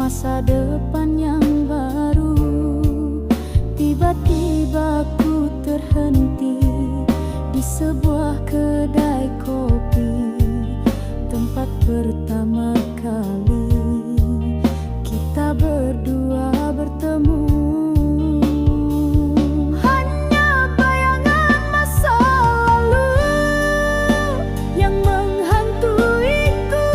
masa depan yang baru. Tiba-tiba ku terhenti di sebuah kedai kopi, tempat pertama kali kita berdua bertemu. Hanya bayangan masa lalu yang menghantuiku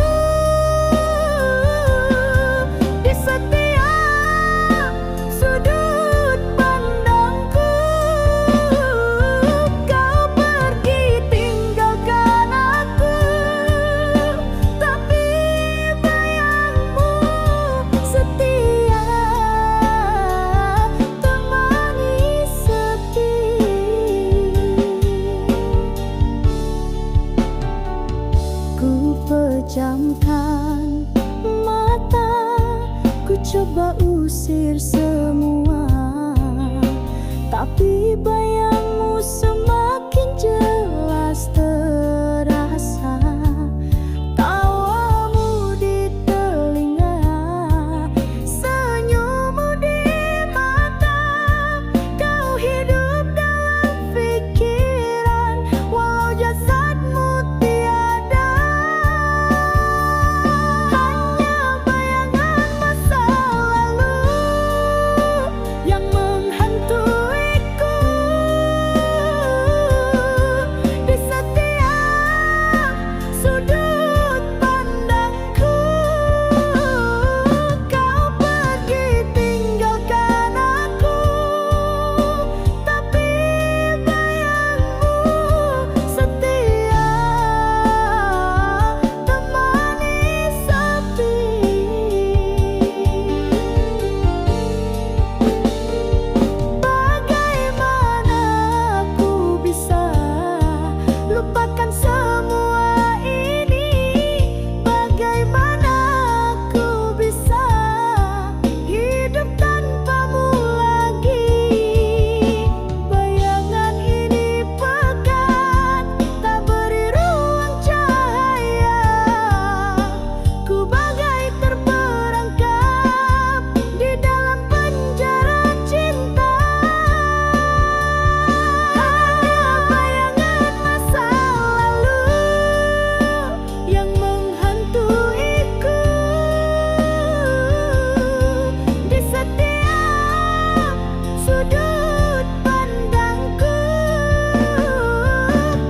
di setiap sudut pandangku. Kau pergi tinggalkan aku, tapi bayangmu setia temani sepi. Ku pejamkan mata, ku coba usir semua, tapi bayangmu semakin jelas terasa. Tawamu di telinga, senyummu di mata. Kau hidup dalam pikiran, walau jasadmu tiada. Hanya bayangan masa lalu yang menghantuiku di setiap sudut pandangku. Kau pergi tinggalkan aku, tapi bayangmu setia temani sepi. Bagaimana aku bisa lupakan semua ini? Bagaimana aku bisa hidup tanpamu lagi? Bayangan ini pekat, tak beri ruang cahaya. Ku bagai terperangkap di dalam penjara cinta. Hanya bayangan masa lalu yang menghantuiku di setiap sudut pandangku.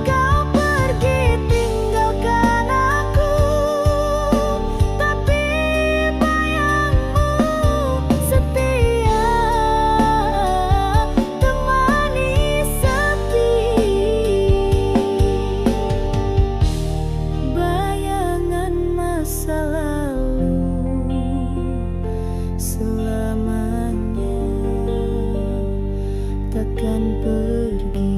Kau pergi tinggalkan aku, tapi bayangmu setia temani sepi. Bayangan masa lalu selamanya takkan pergi.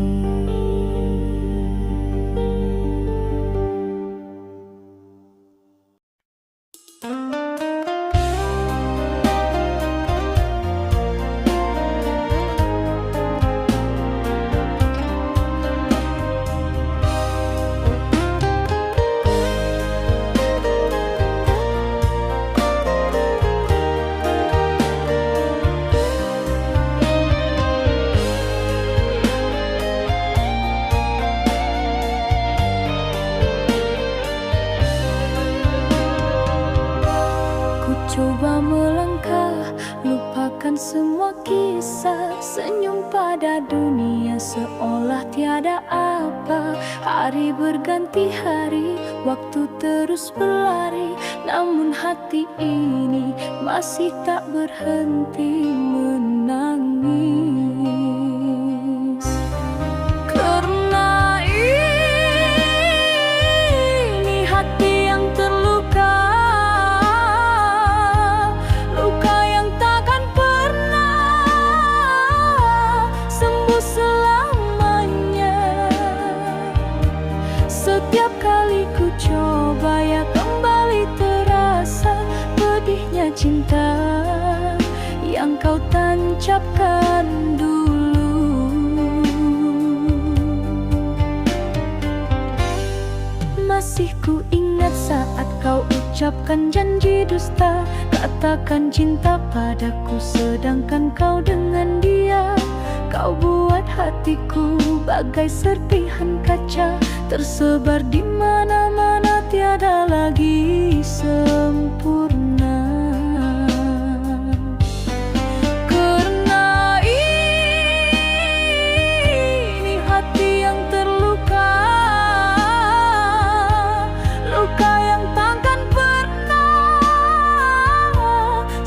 Ku coba melangkah, lupakan semua kisah, senyum pada dunia seolah tiada apa. Hari berganti hari, waktu terus berlari, namun hati ini masih tak berhenti menangis. Karena ini hati yang terluka, luka yang takkan pernah sembuh selamanya. Setiap kali ku coba ya kembali terasa pedihnya cinta yang kau tancapkan dulu. Masih ku ingat saat kau ucapkan janji dusta. katakan cinta padaku, sedangkan kau dengan dia. Kau buat hatiku bagai serpihan kaca, tersebar di mana-mana, tiada lagi sempurna. Karena ini hati yang terluka, luka yang takkan pernah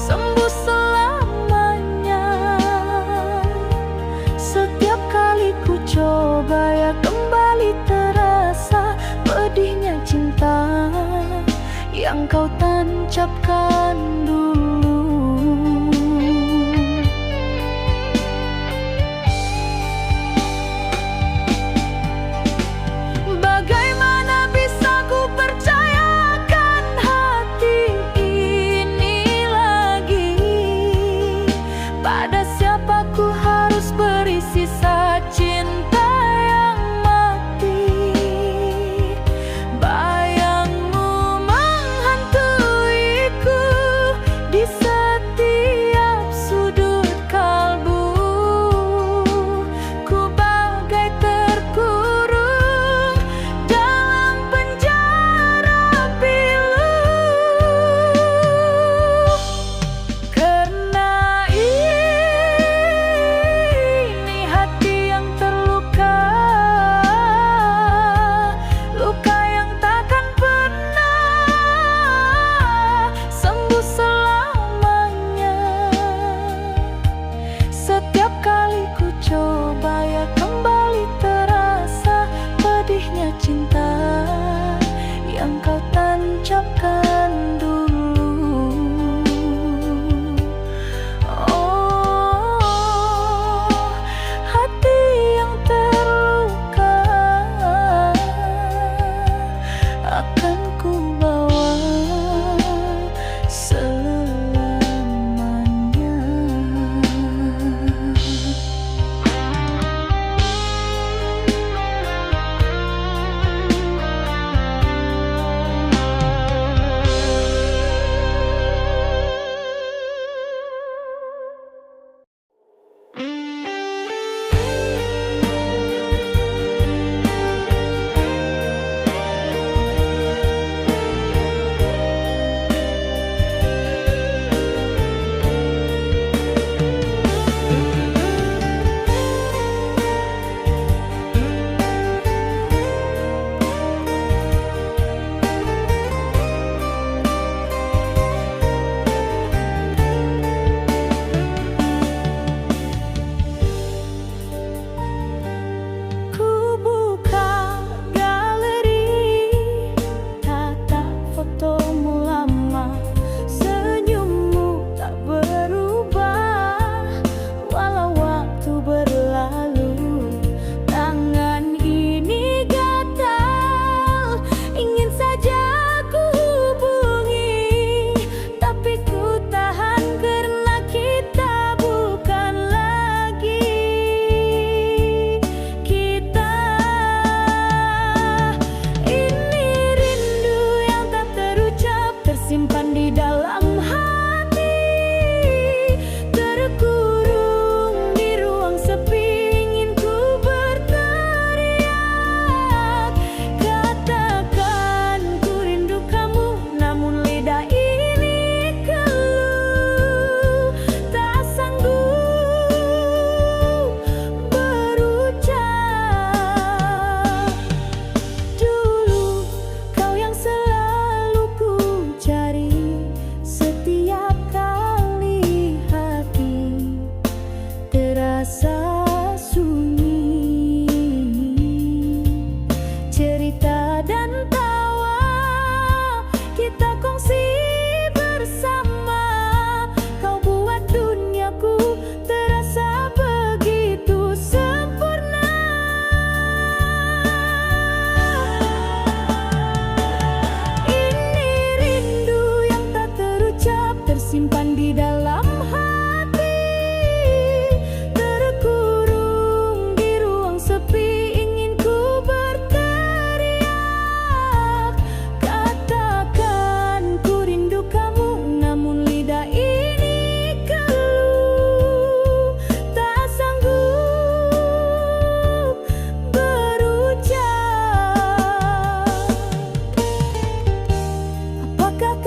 sembuh selamanya. Setiap kali ku coba, ya kembali terasa pedihnya cinta yang kau tancapkan dulu. Bagaimana bisa ku percayakan hati ini lagi? Pada siapa ku harus beri sisa cinta yang mati? Bayangmu menghantuiku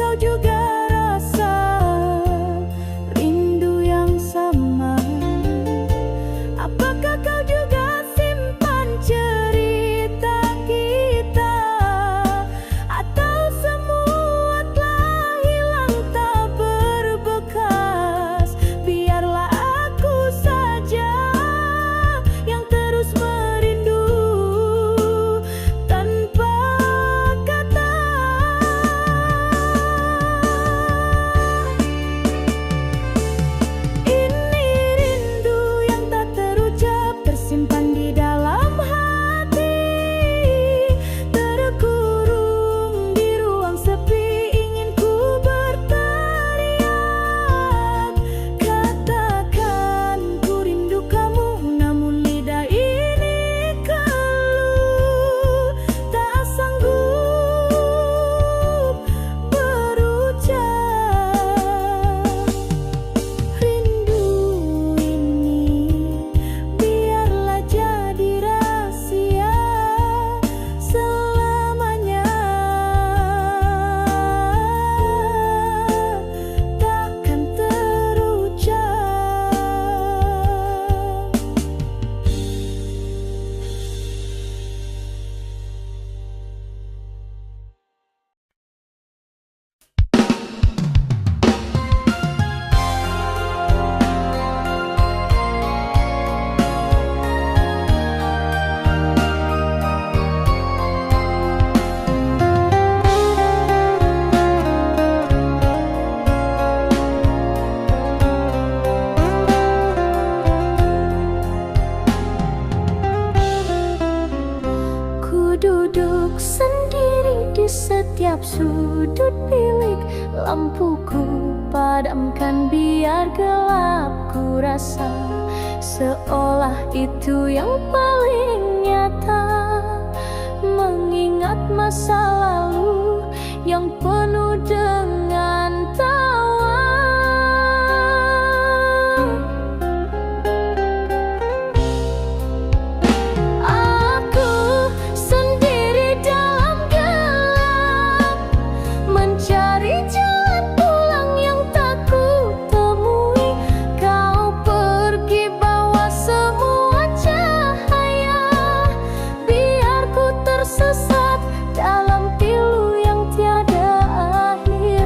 kau juga rasa rindu yang sama? Apakah kau juga simpan cerita kita? Atau semua telah hilang tak berbekas? Biarlah aku saja yang terus merindu tanpa kata. Ini rindu yang tak terucap, tersimpan di dalam hati, terkurung di ruang sepi. Ingin ku berteriak, katakan ku rindu kamu, namun lidah ini keluh, tak sanggup berucap. Rindu ini biarlah jadi rahasia selamanya, takkan terucap. Ku duduk sendiri di setiap sudut bilik, lampuku padamkan biar gelap. Ku rasa seolah itu yang paling nyata, mengingat masa lalu yang penuh dengan tawa. Aku sendiri dalam gelap, mencari jalan pulang yang tak ku temui. Kau pergi bawa semua cahaya, biar ku tersesat dalam pilu yang tiada akhir.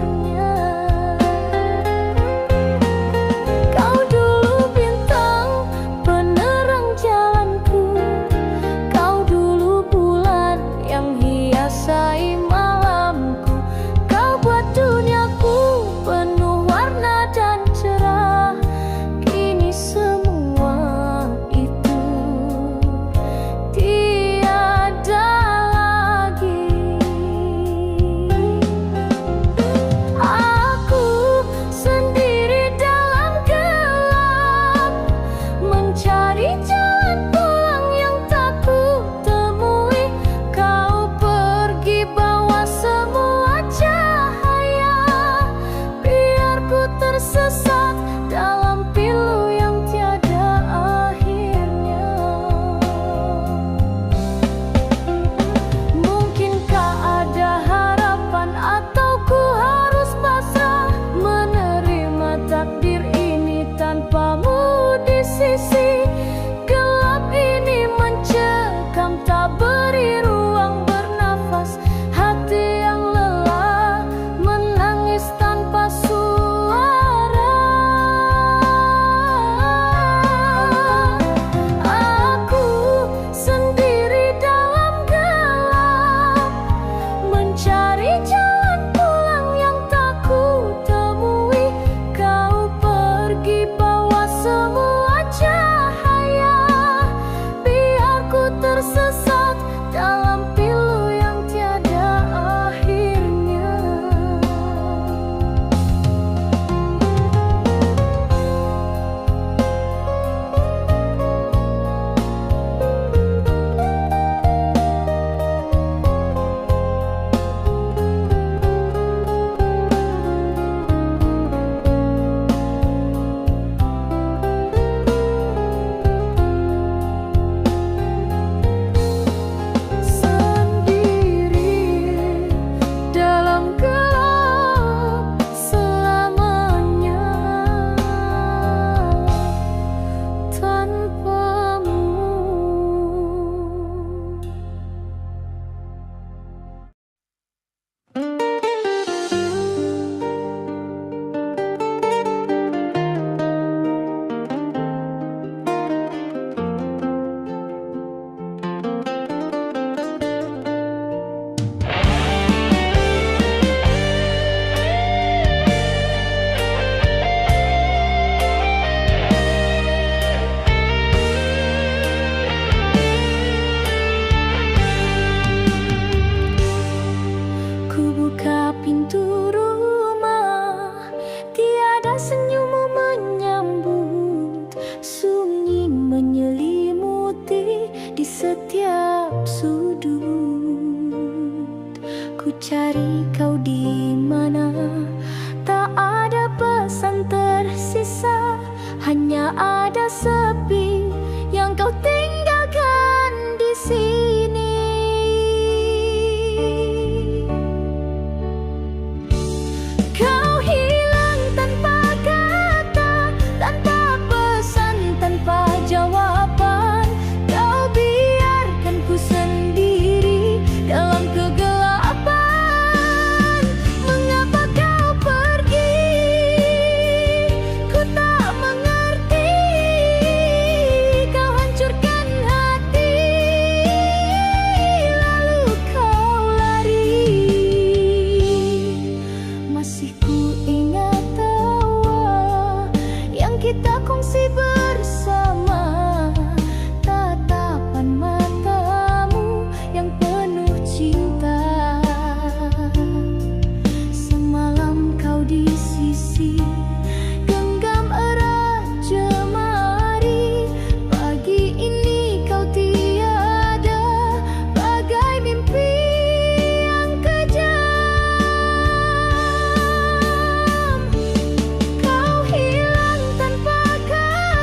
tak ada sepi yang kau tinggalkan di sini. Kau hilang tanpa kata, tanpa pesan, tanpa jawaban. Kau biarkan ku sendiri dalam kegelapan. Mengapa kau pergi? Ku tak mengerti. Kau hancurkan hati, lalu kau lari. Masih ku ingat tawa yang kita kongsi bersama, tatapan matamu yang penuh cinta. Semalam kau di sisi, genggam erat jemari. Pagi ini kau tiada, bagai mimpi yang kejam. Kau hilang tanpa kata,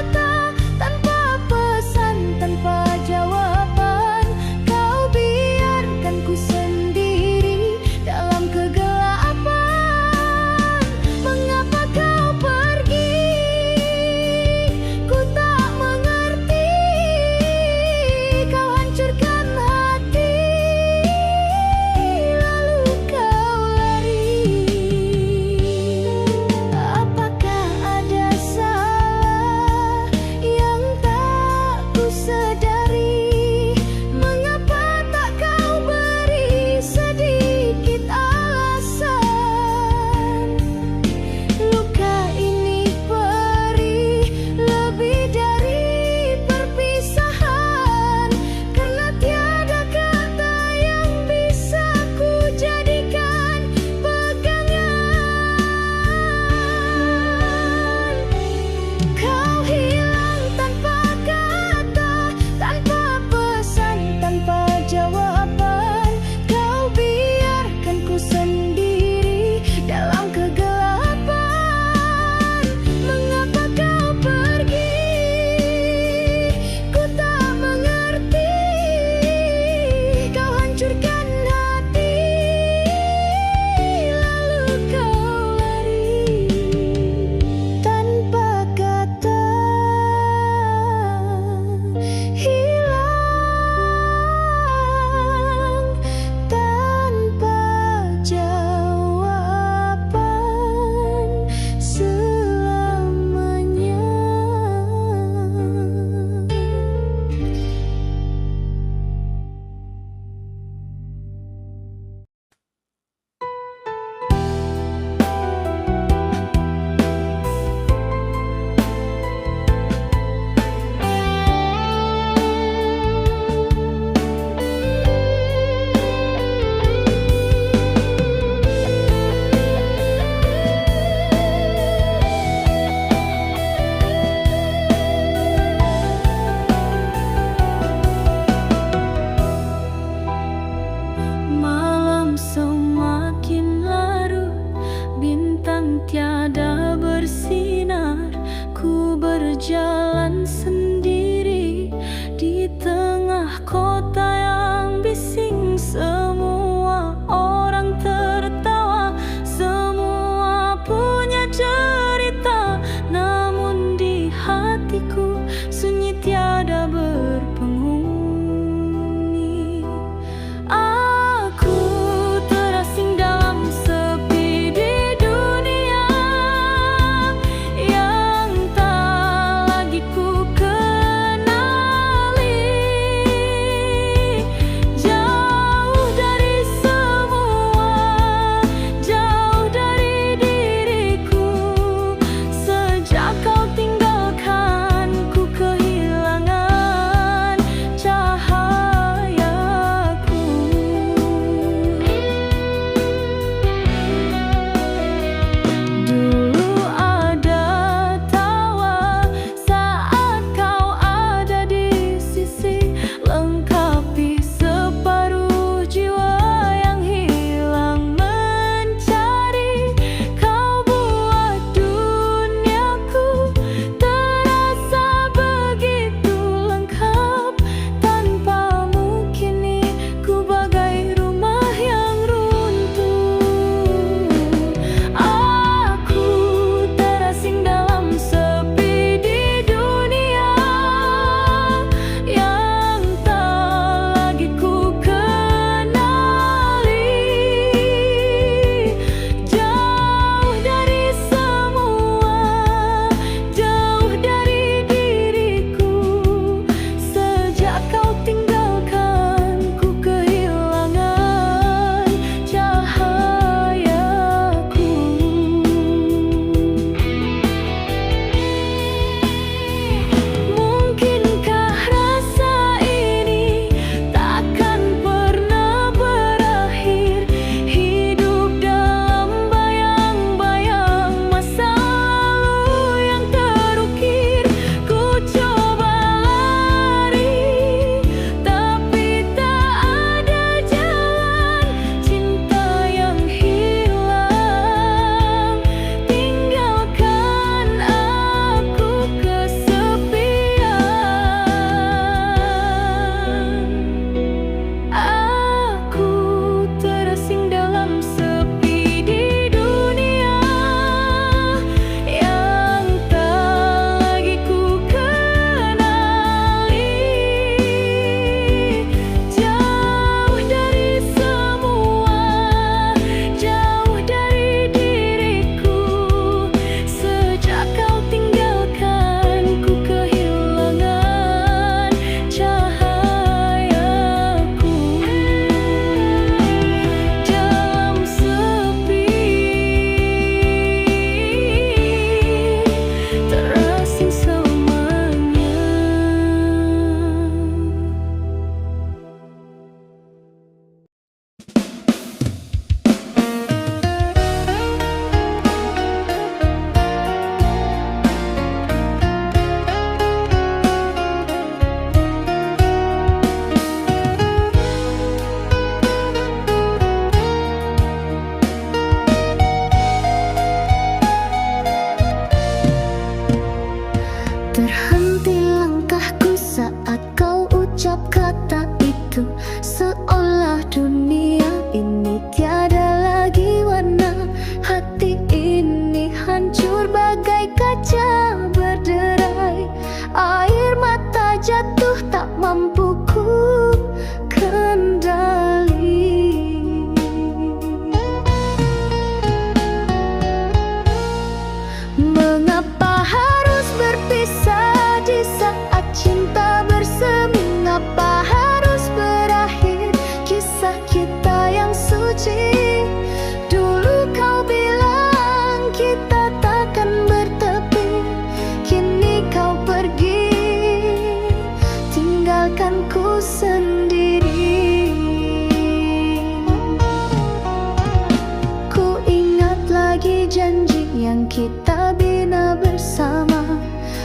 janji yang kita bina bersama.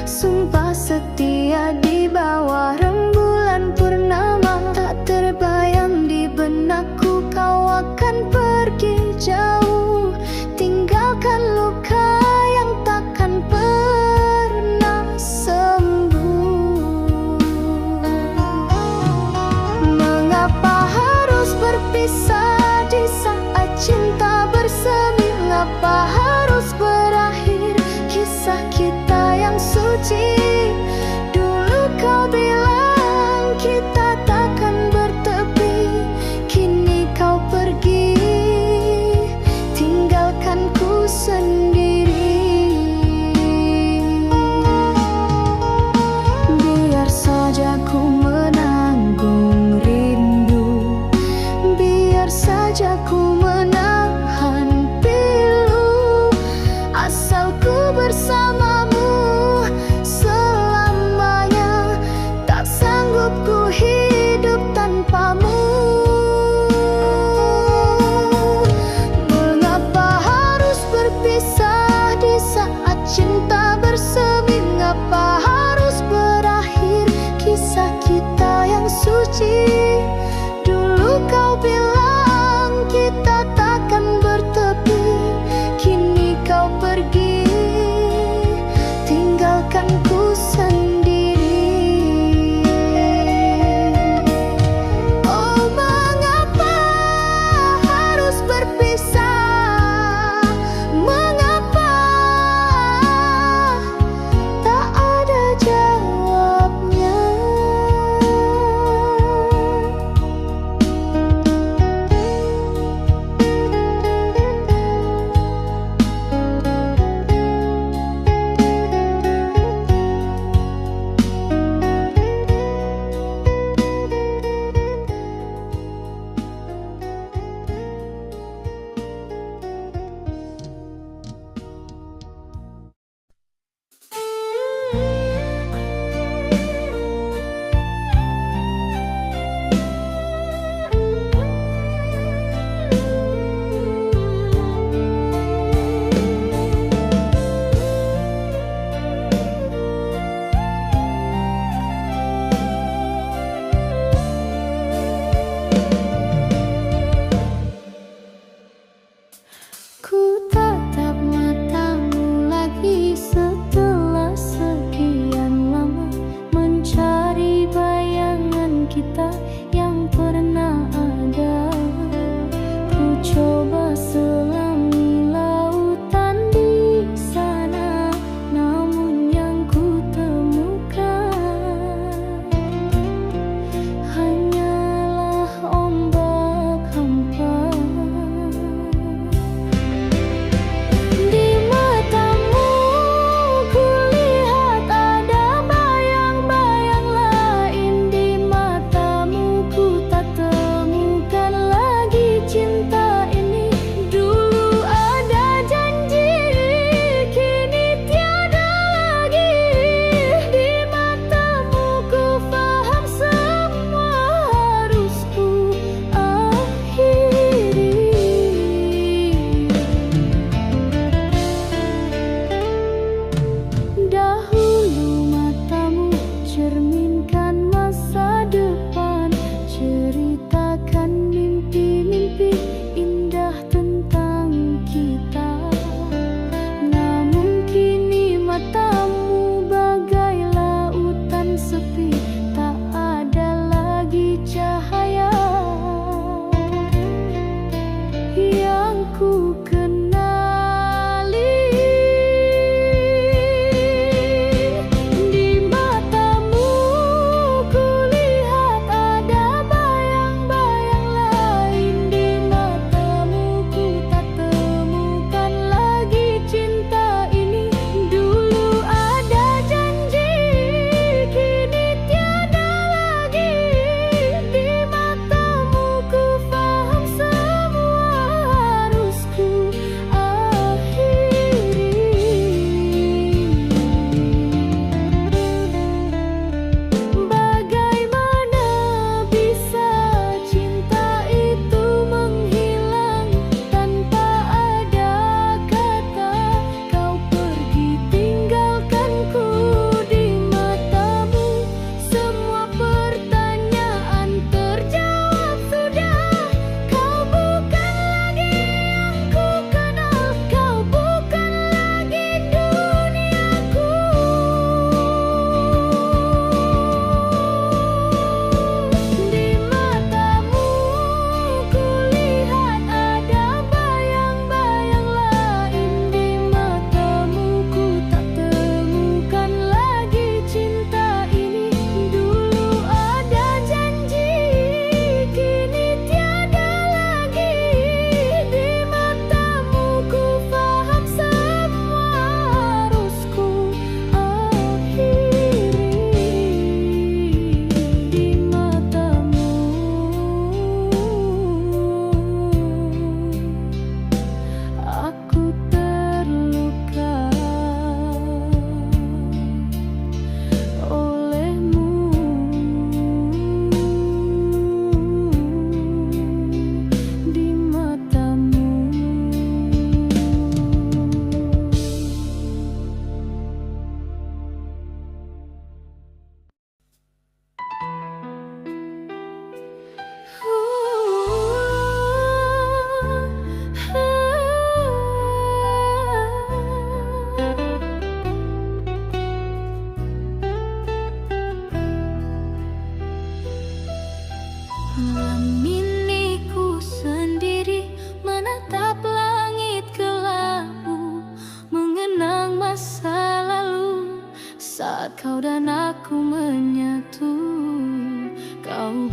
Sumpah setia di bawah rembulan purnama. Tak terbayang di benakku kau akan pergi jauh, tinggalkan luka yang takkan pernah sembuh. Mengapa harus berpisah di saat cinta bersemi? Mengapa harus berakhir kisah kita yang suci? Dulu kau bilang kita takkan bertepi, kini kau pergi, tinggalkanku sendiri. Biar saja ku menanggung rindu, biar saja ku menahan pilu, asal ku bersamamu selamanya. Tak sanggup ku hidup tanpamu. Mengapa harus berpisah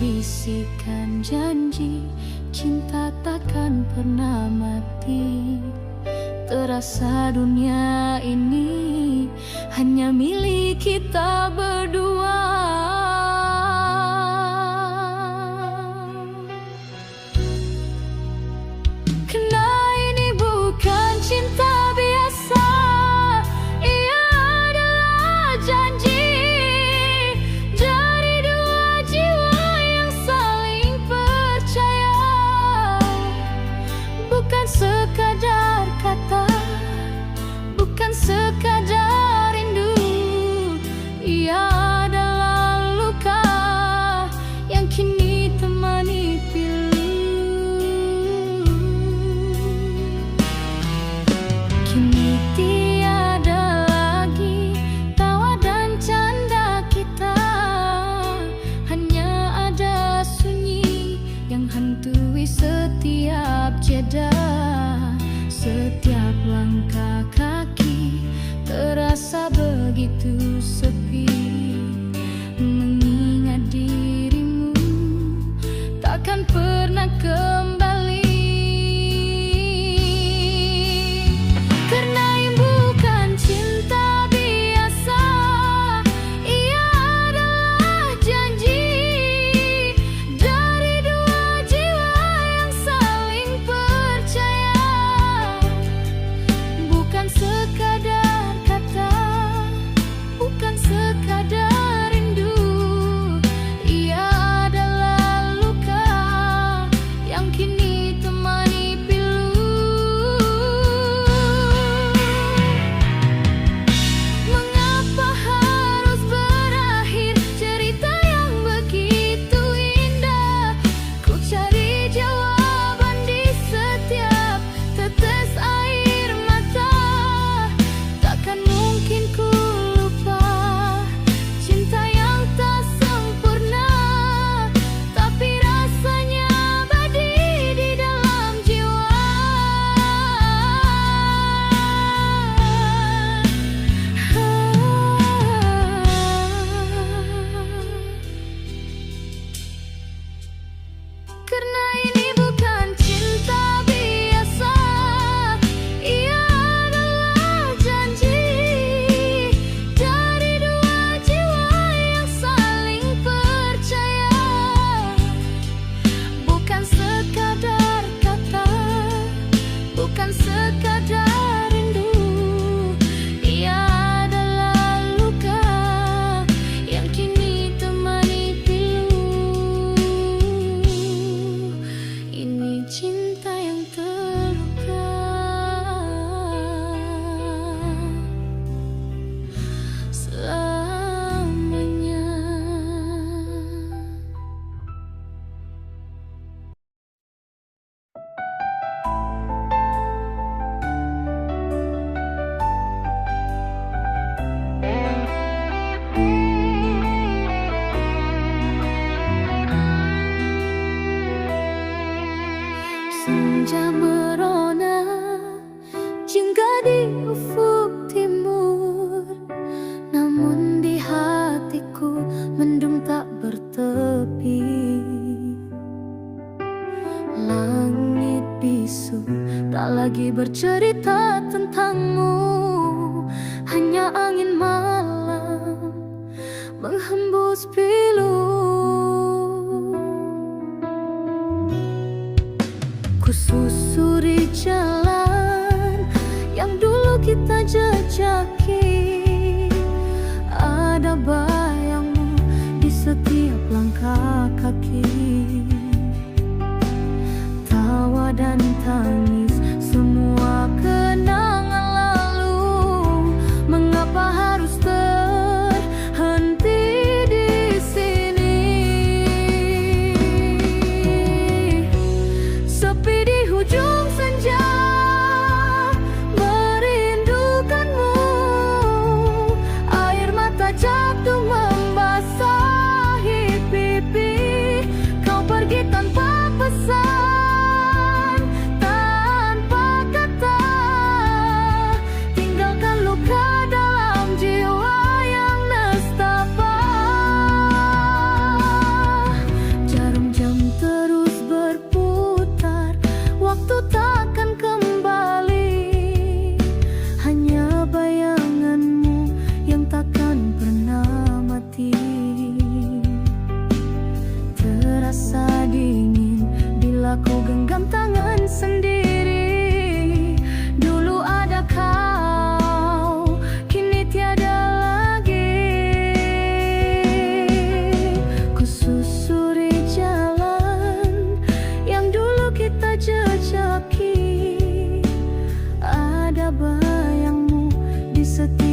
bisikan janji, cinta takkan pernah mati. Terasa dunia ini hanya milik kita berdua. Karena ini bukan cinta biasa, ia adalah janji dari dua jiwa yang saling percaya. Bukan sekadar kata, bukan sekadar rindu, ia adalah luka yang kini temani pilu. Kini tiada lagi tawa dan canda kita, hanya ada sunyi yang hantui setiap jeda. Setiap langkah kaki terasa begitu sepi, mengingat dirimu takkan pernah kembali. Karena ini bukan cinta biasa, ia adalah janji dari dua jiwa yang saling percaya. Bukan sekadar kata, bukan sekadar rindu, ia adalah luka yang kini temani pilu. Mengapa harus berakhir cerita yang begitu indah? Ku cari jawaban di setiap tetes air mata. Takkan mungkin ku lupa cinta yang tak sempurna, tapi rasanya abadi di dalam jiwa. Karena ini bukan cinta biasa, ia adalah janji dari dua jiwa yang saling percaya. Bukan sekadar kata, bukan sekadar rindu, ia adalah luka yang kini temani pilu. Ini cinta yang terluka selamanya. Senja merona jingga di ufuk timur, namun di hatiku mendung tak bertepi. Langit bisu tak lagi bercerita tentangmu, hanya angin malam menghembus pilu. Ku susuri jalan yang dulu kita jejaki, ada bayangmu di setiap langkah kaki. Tawa dan tangis semua kenangan lalu, mengapa harus terhenti di sini? Sepi di hujung senja, merindukanmu. Air mata jatuh membasahi pipi, kau pergi tanpa pesan. Tak Setiap